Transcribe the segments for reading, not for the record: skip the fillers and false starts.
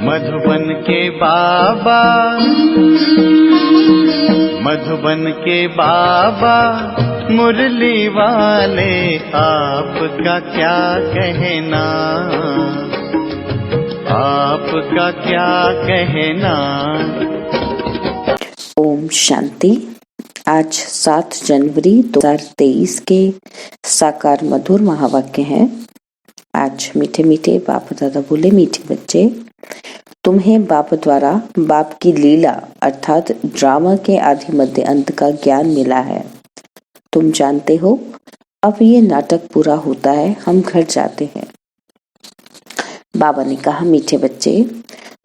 मधुबन के बाबा, मधुबन के बाबा मुरली वाले, आपका क्या कहना, आपका क्या कहना। ओम शांति। आज 7 जनवरी 2023 के साकार मधुर महावाक्य हैं। आज मीठे मीठे बाप दादा बोले, मीठे बच्चे, तुम्हें बाप द्वारा बाप की लीला अर्थात ड्रामा के आदि मध्य अंत का ज्ञान मिला है। तुम जानते हो अब ये नाटक पूरा होता है, हम घर जाते हैं। बाबा ने कहा, मीठे बच्चे,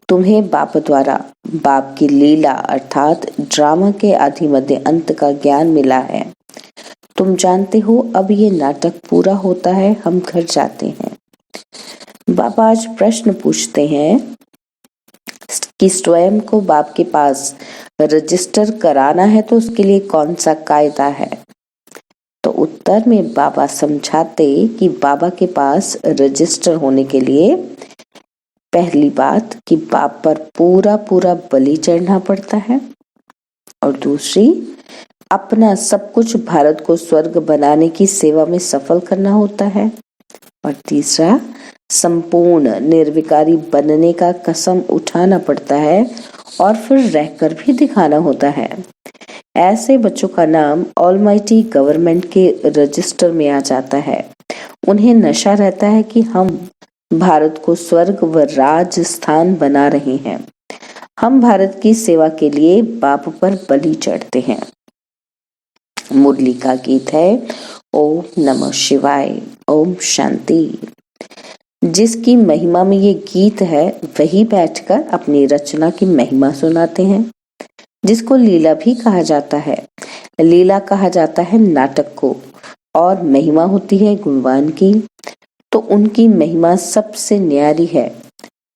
तुम्हें बाप द्वारा बाप की लीला अर्थात ड्रामा के आदि मध्य अंत का ज्ञान मिला है। तुम जानते हो अब ये नाटक पूरा होता है, हम घर जाते हैं। बाबा आज प्रश्न पूछते हैं कि स्वयं को बाप के पास रजिस्टर कराना है तो उसके लिए कौन सा कायदा है। तो उत्तर में बाबा समझाते कि बाबा के पास रजिस्टर होने के लिए पहली बात कि बाप पर पूरा पूरा बलि चढ़ना पड़ता है, और दूसरी अपना सब कुछ भारत को स्वर्ग बनाने की सेवा में सफल करना होता है, और तीसरा संपूर्ण निर्विकारी बनने का कसम उठाना पड़ता है और फिर रहकर भी दिखाना होता है। ऐसे बच्चों का नाम ऑलमाइटी गवर्नमेंट के रजिस्टर में आ जाता है। उन्हें नशा रहता है कि हम भारत को स्वर्ग व राजस्थान बना रहे हैं। हम भारत की सेवा के लिए बाप पर बलि चढ़ते हैं। मुरली का गीत है ओम नमः शिवाय, ओम शांति। जिसकी महिमा में ये गीत है वही बैठकर अपनी रचना की महिमा सुनाते हैं, जिसको लीला भी कहा जाता है। लीला कहा जाता है नाटक को, और महिमा होती है गुणवान की। तो उनकी महिमा सबसे न्यारी है।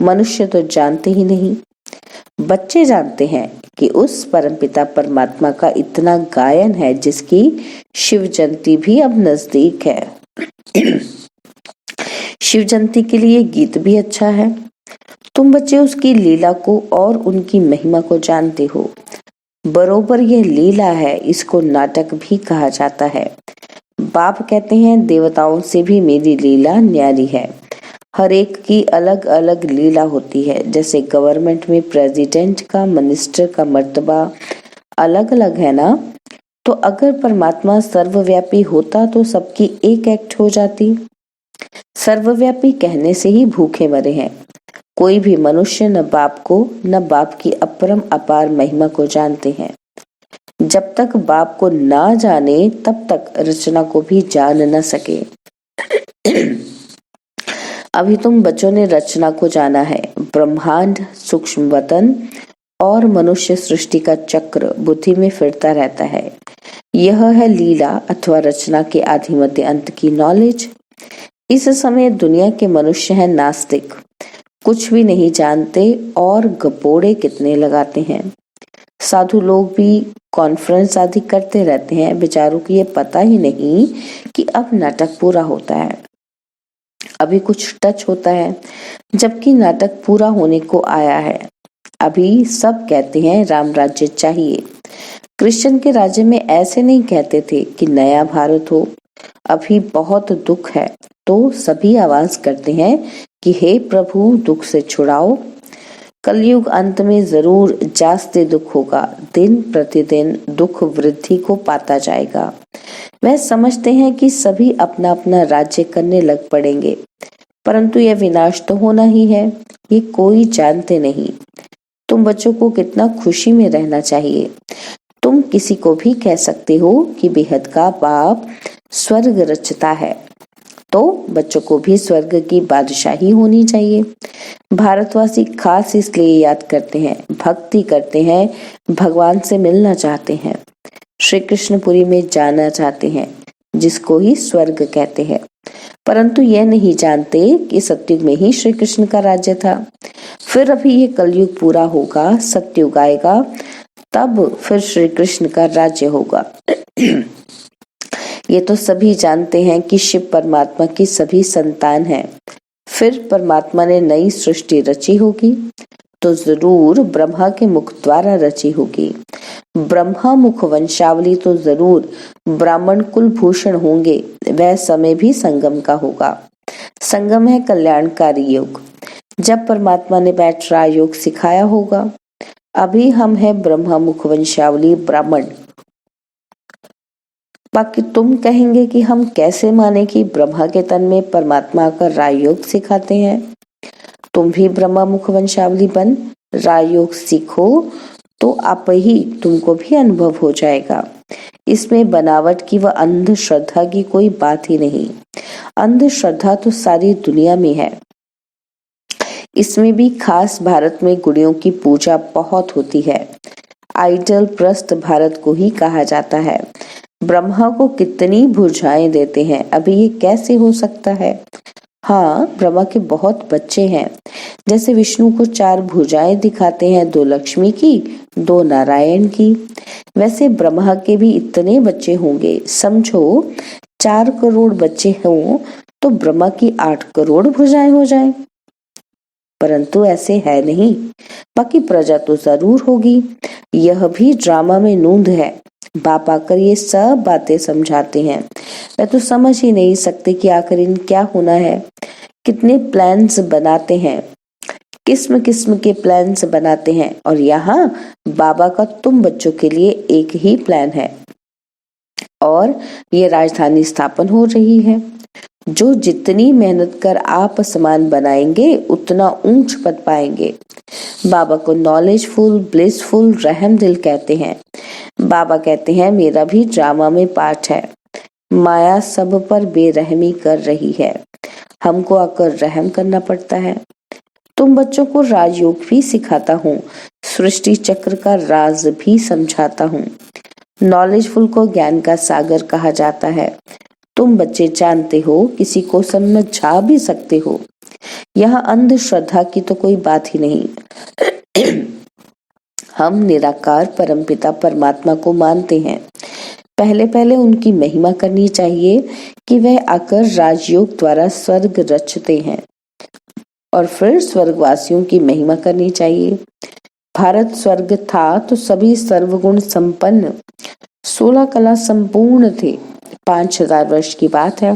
मनुष्य तो जानते ही नहीं, बच्चे जानते हैं कि उस परमपिता परमात्मा का इतना गायन है जिसकी शिव जयंती भी अब नजदीक है। शिव जयंती के लिए गीत भी अच्छा है। तुम बच्चे उसकी लीला को और उनकी महिमा को जानते हो। बरोबर यह लीला है, इसको नाटक भी कहा जाता है। बाप कहते हैं देवताओं से भी मेरी लीला न्यारी है। हर एक की अलग अलग लीला होती है। जैसे गवर्नमेंट में प्रेसिडेंट का, मिनिस्टर का मर्तबा अलग अलग है ना। तो अगर परमात्मा सर्वव्यापी होता तो सबकी एक एक्ट हो जाती। सर्वव्यापी कहने से ही भूखे मरे हैं। कोई भी मनुष्य न बाप को न बाप की अपरम अपार महिमा को जानते हैं। जब तक बाप को ना जाने तब तक रचना को भी जान न सके। अभी तुम बच्चों ने रचना को जाना है। ब्रह्मांड, सूक्ष्म वतन और मनुष्य सृष्टि का चक्र बुद्धि में फिरता रहता है। यह है लीला अथवा रचना के आदि मध्य अंत की नॉलेज। इस समय दुनिया के मनुष्य हैं नास्तिक, कुछ भी नहीं जानते और गपोड़े कितने लगाते हैं। साधु लोग भी कॉन्फ्रेंस आदि करते रहते हैं। बेचारों को ये पता ही नहीं कि अब नाटक पूरा होता है, अभी कुछ टच होता है, जबकि नाटक पूरा होने को आया है। अभी सब कहते हैं राम राज्य चाहिए। कृष्ण के राज्य में ऐसे नहीं कहते थे कि नया भारत हो। अभी बहुत दुख है तो सभी आवाज करते हैं कि हे प्रभु दुख से छुड़ाओ। कलयुग अंत में जरूर जास्ते दुख होगा। दिन प्रतिदिन दुख वृद्धि को पाता जाएगा। वह समझते हैं कि सभी अपना अपना राज्य करने लग पड़ेंगे, परंतु यह विनाश तो होना ही है, ये कोई जानते नहीं। तुम बच्चों को कितना खुशी में रहना चाहिए। तुम किसी को भी कह सकते हो कि बेहद का बाप स्वर्ग रचता है, तो बच्चों को भी स्वर्ग की बादशाही होनी चाहिए। भारतवासी खास इसलिए याद करते हैं, भक्ति करते हैं, भगवान से मिलना चाहते हैं, श्री कृष्णपुरी में जाना चाहते हैं, जिसको ही स्वर्ग कहते हैं। परंतु यह नहीं जानते कि सतयुग में ही श्री कृष्ण का राज्य था। फिर अभी ये कलयुग पूरा होगा, सतयुग आएगा, तब फिर श्री कृष्ण का राज्य होगा। ये तो सभी जानते हैं कि शिव परमात्मा की सभी संतान हैं। फिर परमात्मा ने नई सृष्टि रची होगी। तो जरूर ब्रह्मा के मुख द्वारा रची होगी। ब्रह्मा मुख वंशावली तो जरूर ब्राह्मण कुल भूषण होंगे। वह समय भी संगम का होगा। संगम है कल्याणकारी योग, जब परमात्मा ने बैठ राजयोग सिखाया होगा। अभी हम हैं ब्रह्मा मुख वंशावली ब्राह्मण। बाकी तुम कहेंगे कि हम कैसे माने कि ब्रह्मा के तन में परमात्मा आकर राजयोग सिखाते हैं। तुम भी ब्रह्मा मुख वंशावली बन राजयोग सीखो तो आप ही तुमको भी अनुभव हो जाएगा। इसमें बनावट की व अंधश्रद्धा की कोई बात ही नहीं। अंधश्रद्धा तो सारी दुनिया में है। इसमें भी खास भारत में गुड़ियों की पूजा बहुत होती है। आइडल प्रस्त भारत को ही कहा जाता है। ब्रह्मा को कितनी भुजाएं देते हैं, अभी ये कैसे हो सकता है। हाँ, ब्रह्मा के बहुत बच्चे हैं। जैसे विष्णु को 4 भुजाएं दिखाते हैं, 2 लक्ष्मी की, 2 नारायण की। वैसे ब्रह्मा के भी इतने बच्चे होंगे। समझो 4 करोड़ बच्चे हों तो ब्रह्मा की 8 करोड़ भुजाएं हो जाएं। परंतु ऐसे है नहीं। बाकी प्रजा तो जरूर होगी। यह भी ड्रामा में नूंद है। बाप आकर ये सब बातें समझाते हैं। मैं तो समझ ही नहीं सकते कि आखिर इन क्या होना है। कितने प्लान्स बनाते हैं, किस्म किस्म के प्लान्स बनाते हैं। और यहाँ बाबा का तुम बच्चों के लिए एक ही प्लान है और ये राजधानी स्थापन हो रही है। जो जितनी मेहनत कर आप समान बनाएंगे उतना ऊंच पद पाएंगे। बाबा को नॉलेजफुल, ब्लिसफुल, रहम दिल कहते हैं। बाबा कहते हैं मेरा भी ड्रामा में पार्ट है। माया सब पर बेरहमी कर रही है, हमको आकर रहम करना पड़ता है। तुम बच्चों को राजयोग भी सिखाता हूँ, सृष्टि चक्र का राज भी समझाता हूँ। नॉलेजफुल को ज्ञान का सागर कहा जाता है। तुम बच्चे जानते हो, किसी को समझा भी सकते हो। यहाँ अंधश्रद्धा की तो कोई बात ही नहीं। हम निराकार परमपिता परमात्मा को मानते हैं। पहले पहले उनकी महिमा करनी चाहिए कि वह आकर राजयोग द्वारा स्वर्ग रचते हैं और फिर स्वर्गवासियों की महिमा करनी चाहिए। भारत स्वर्ग था तो सभी सर्वगुण संपन्न 16 कला संपूर्ण थे। 5000 वर्ष की बात है।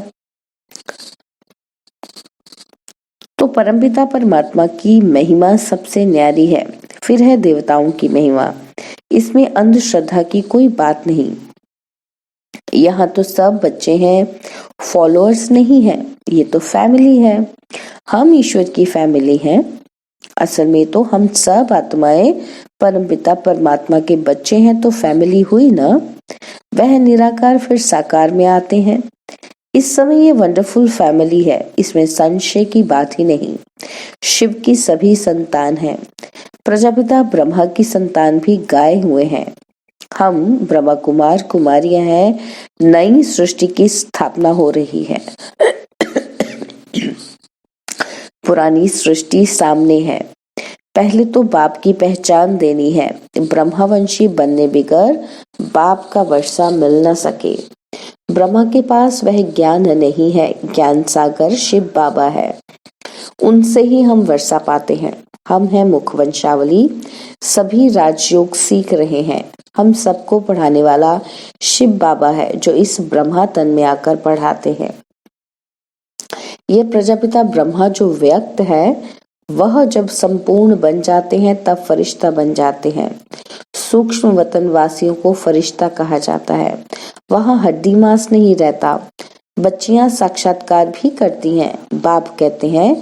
तो परमपिता परमात्मा की महिमा सबसे न्यारी है। फिर है देवताओं की महिमा। इसमें अंधश्रद्धा की कोई बात नहीं। यहाँ तो सब बच्चे हैं, फॉलोअर्स नहीं है। ये तो फैमिली है। हम ईश्वर की फैमिली हैं। असल में तो हम सब आत्माएं परमपिता परमात्मा के बच्चे हैं, तो फैमिली हुई ना। वह निराकार फिर साकार में आते हैं। इस समय ये वंडरफुल फैमिली है, इसमें संशय की बात ही नहीं। शिव की सभी संतान हैं। प्रजापिता ब्रह्मा की संतान भी गाए हुए हैं। हम ब्रह्मा कुमार कुमारियां हैं। नई सृष्टि की स्थापना हो रही है। पुरानी सृष्टि सामने है। पहले तो बाप की पहचान देनी है। ब्रह्मावंशी बनने बगैर बाप का वर्षा मिल न सके। ब्रह्मा के पास वह ज्ञान नहीं है। ज्ञान सागर शिव बाबा है, उनसे ही हम वर्षा पाते हैं। हम हैं मुख वंशावली, सभी राजयोग सीख रहे हैं। हम सबको पढ़ाने वाला शिव बाबा है, जो इस ब्रह्मा तन में आकर पढ़ाते हैं। ये प्रजापिता ब्रह्मा जो व्यक्त है, वह जब संपूर्ण बन जाते हैं तब फरिश्ता बन जाते हैं। सूक्ष्म वतन वासियों को फरिश्ता कहा जाता है। वहाँ हड्डी मांस नहीं रहता। बच्चियां साक्षात्कार भी करती हैं। बाप कहते हैं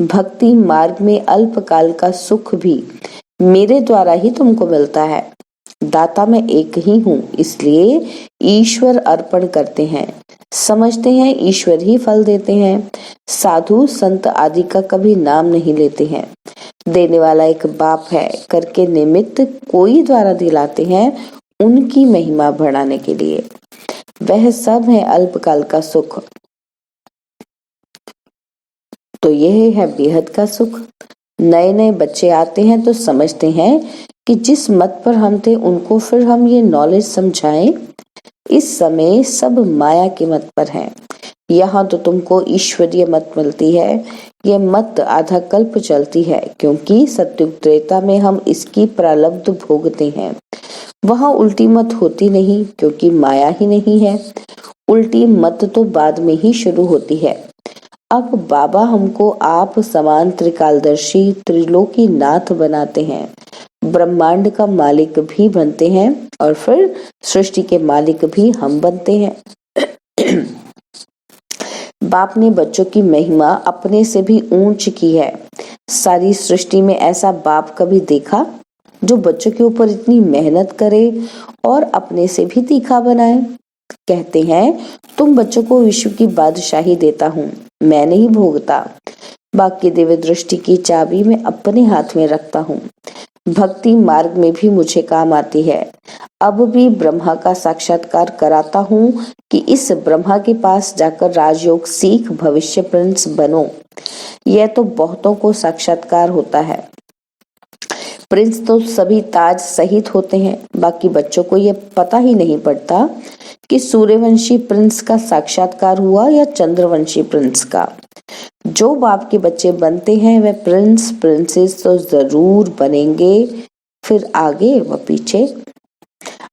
भक्ति मार्ग में अल्पकाल का सुख भी मेरे द्वारा ही तुमको मिलता है। दाता मैं एक ही हूँ, इसलिए ईश्वर अर्पण करते हैं। समझते हैं ईश्वर ही फल देते हैं। साधु संत आदि का कभी नाम नहीं लेते हैं। देने वाला एक बाप है, करके निमित्त कोई द्वारा दिलाते हैं, उनकी महिमा बढ़ाने के लिए। वह सब है अल्पकाल का सुख। तो यह है बेहद का सुख। नए नए बच्चे आते हैं तो समझते हैं कि जिस मत पर हम थे उनको फिर हम ये नॉलेज समझाएं। इस समय सब माया के मत पर हैं। यहाँ तो तुमको ईश्वरीय मत मिलती है। ये मत आधा कल्प चलती है, क्योंकि सत्युग त्रेता में हम इसकी प्रारब्ध भोगते हैं। वहां उल्टी मत होती नहीं, क्योंकि माया ही नहीं है। उल्टी मत तो बाद में ही शुरू होती है। अब बाबा हमको आप समान त्रिकालदर्शी त्रिलोकी नाथ बनाते हैं, ब्रह्मांड का मालिक भी बनते हैं, और फिर सृष्टि के मालिक भी हम बनते हैं। बाप ने बच्चों की महिमा अपने से भी ऊंच की है। सारी सृष्टि में ऐसा बाप कभी देखा जो बच्चों के ऊपर इतनी मेहनत करे और अपने से भी तीखा बनाए? कहते हैं, तुम बच्चों को विश्व की बादशाही देता हूँ, मैं नहीं भोगता। बाकी दिव्य दृष्टि की चाबी मैं अपने हाथ में रखता हूँ। भक्ति मार्ग में भी मुझे काम आती है। अब भी ब्रह्मा का साक्षात्कार कराता हूँ कि इस ब्रह्मा के पास जाकर राजयोग सीख भविष्य प्रिंस बनो। यह तो बहुतों को साक्षात्कार होता है। प्रिंस तो सभी ताज सहित होते हैं, बाकी बच्चों को यह पता ही नहीं पड़ता कि सूर्यवंशी प्रिंस का साक्षात्कार हुआ या चंद्रवंशी प्रिंस का। जो बाप के बच्चे बनते हैं वे प्रिंस प्रिंसेस तो जरूर बनेंगे, फिर आगे व पीछे।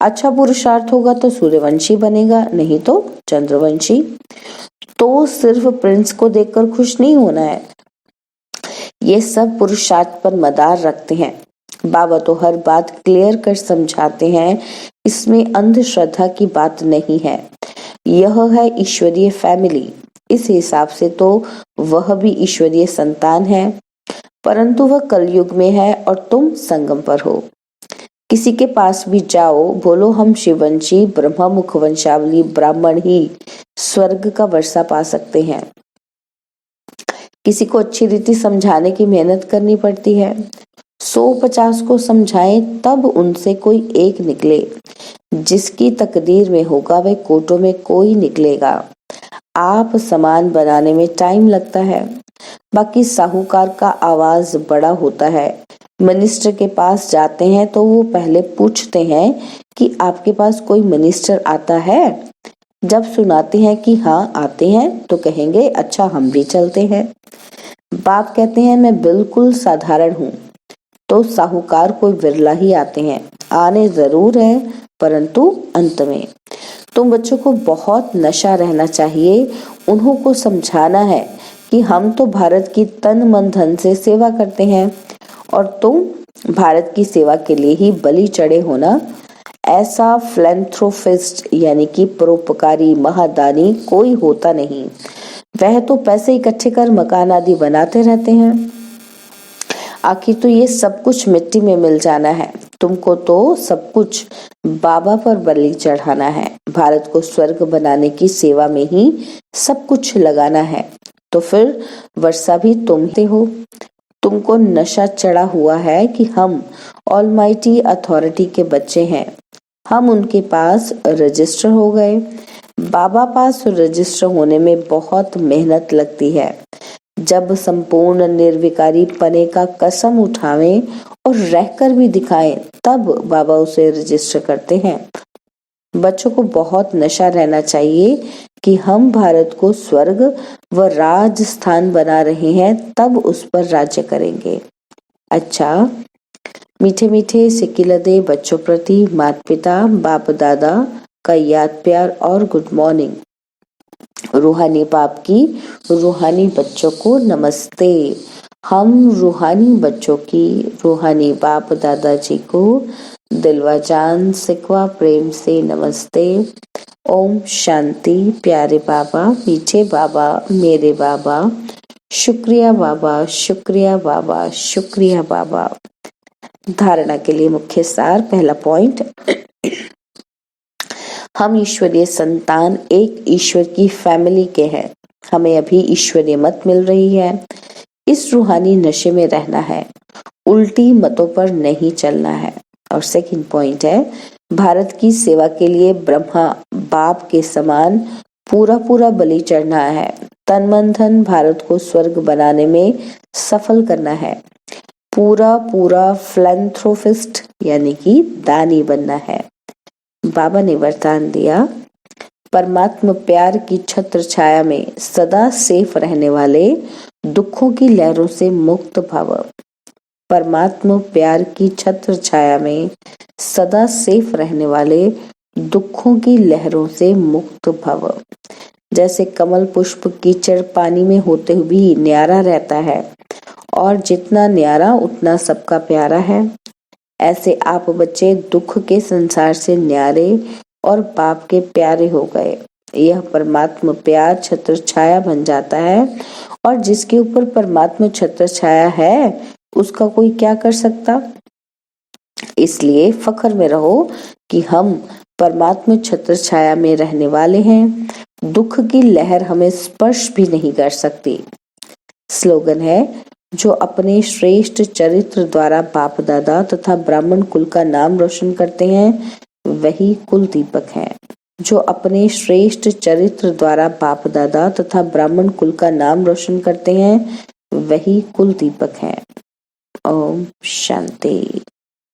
अच्छा पुरुषार्थ होगा तो सूर्यवंशी बनेगा, नहीं तो चंद्रवंशी। तो सिर्फ प्रिंस को देखकर खुश नहीं होना है। ये सब पुरुषार्थ पर मदार रखते हैं। बाबा तो हर बात क्लियर कर समझाते हैं, इसमें अंधश्रद्धा की बात नहीं है। यह है ईश्वरीय फैमिली, इस हिसाब से तो वह भी ईश्वरीय संतान है, परंतु वह कलयुग में है और तुम संगम पर हो। किसी के पास भी जाओ, बोलो हम शिववंशी ब्रह्मा मुख वंशावली ब्राह्मण ही स्वर्ग का वर्षा पा सकते हैं। किसी को अच्छी रीति समझाने की मेहनत करनी पड़ती है। 150 को समझाएं तब उनसे कोई एक निकले। जिसकी तकदीर में होगा वह कोटों में कोई निकलेगा। आप सामान बनाने में टाइम लगता है, बाकी साहूकार का आवाज बड़ा होता है। मिनिस्टर के पास जाते हैं तो वो पहले पूछते हैं कि आपके पास कोई मिनिस्टर आता है। जब सुनाते हैं कि हाँ आते हैं तो कहेंगे अच्छा हम भी चलते हैं। बाप कहते हैं मैं बिल्कुल साधारण हूँ, तो साहूकार कोई विरला ही आते हैं। आने जरूर है, परंतु अंत में। तुम बच्चों को बहुत नशा रहना चाहिए। उन्हों को समझाना है कि हम तो भारत की तन मन धन से सेवा करते हैं और तुम भारत की सेवा के लिए ही बलि चढ़े हो ना। ऐसा फिलैंथ्रोपिस्ट यानी कि परोपकारी महादानी कोई होता नहीं। वह तो पैसे इकट्ठे कर मकान आदि बनाते रहते हैं। आखिर तो ये सब कुछ मिट्टी में मिल जाना है। तुमको तो सब कुछ बाबा पर बलि चढ़ाना है। भारत को स्वर्ग बनाने की सेवा में ही सब कुछ लगाना है। तो फिर वर्षा भी तुम ही हो। तुमको नशा चढ़ा हुआ है कि हम ऑलमाइटी अथॉरिटी के बच्चे हैं। हम उनके पास रजिस्टर हो गए। बाबा पास रजिस्टर होने में बहुत मेहनत लगती है। जब संपूर्ण निर्विकारी पने का कसम उठावें और रहकर भी दिखाएं, तब बाबा उसे रजिस्टर करते हैं। बच्चों को बहुत नशा रहना चाहिए कि हम भारत को स्वर्ग व राजस्थान बना रहे हैं, तब उस पर राज्य करेंगे। अच्छा, मीठे मीठे सिकिलदे बच्चों प्रति माता पिता बाप दादा का याद प्यार और गुड मॉर्निंग। रूहानी बाप की रूहानी बच्चों को नमस्ते। हम रूहानी बच्चों की रूहानी बाप दादाजी को दिलवा जान सिकवा प्रेम से नमस्ते। ओम शांति। प्यारे बाबा, मीठे बाबा, मेरे बाबा, शुक्रिया बाबा, शुक्रिया बाबा, शुक्रिया बाबा। धारणा के लिए मुख्य सार। पहला पॉइंट, हम ईश्वरीय संतान एक ईश्वर की फैमिली के हैं। हमें अभी ईश्वरीय मत मिल रही है। इस रूहानी नशे में रहना है, उल्टी मतों पर नहीं चलना है। और सेकंड पॉइंट है, भारत की सेवा के लिए ब्रह्मा बाप के समान पूरा पूरा बलि चढ़ना है। तन मन धन भारत को स्वर्ग बनाने में सफल करना है। पूरा पूरा फिलैंथ्रोपिस्ट यानी कि दानी बनना है। बाबा ने वरदान दिया, परमात्मा प्यार की छत्र छाया में सदा सेफ रहने वाले दुखों की लहरों से मुक्त भव। परमात्मा प्यार की छत्र छाया में सदा सेफ रहने वाले दुखों की लहरों से मुक्त भव। जैसे कमल पुष्प कीचड़ पानी में होते हुए भी न्यारा रहता है और जितना न्यारा उतना सबका प्यारा है, ऐसे आप बच्चे दुख के संसार से न्यारे और बाप के प्यारे हो गए। यह परमात्मा प्यार छत्र छाया बन जाता है और जिसके ऊपर परमात्मा छत्र छाया है उसका कोई क्या कर सकता। इसलिए फख्र में रहो कि हम परमात्मा छत्र छाया में रहने वाले हैं। दुख की लहर हमें स्पर्श भी नहीं कर सकती। स्लोगन है, जो अपने श्रेष्ठ चरित्र द्वारा बाप दादा तथा ब्राह्मण कुल का नाम रोशन करते हैं वही कुल दीपक हैं। जो अपने श्रेष्ठ चरित्र द्वारा बाप दादा तथा ब्राह्मण कुल का नाम रोशन करते हैं वही कुल दीपक हैं। ओम शांति।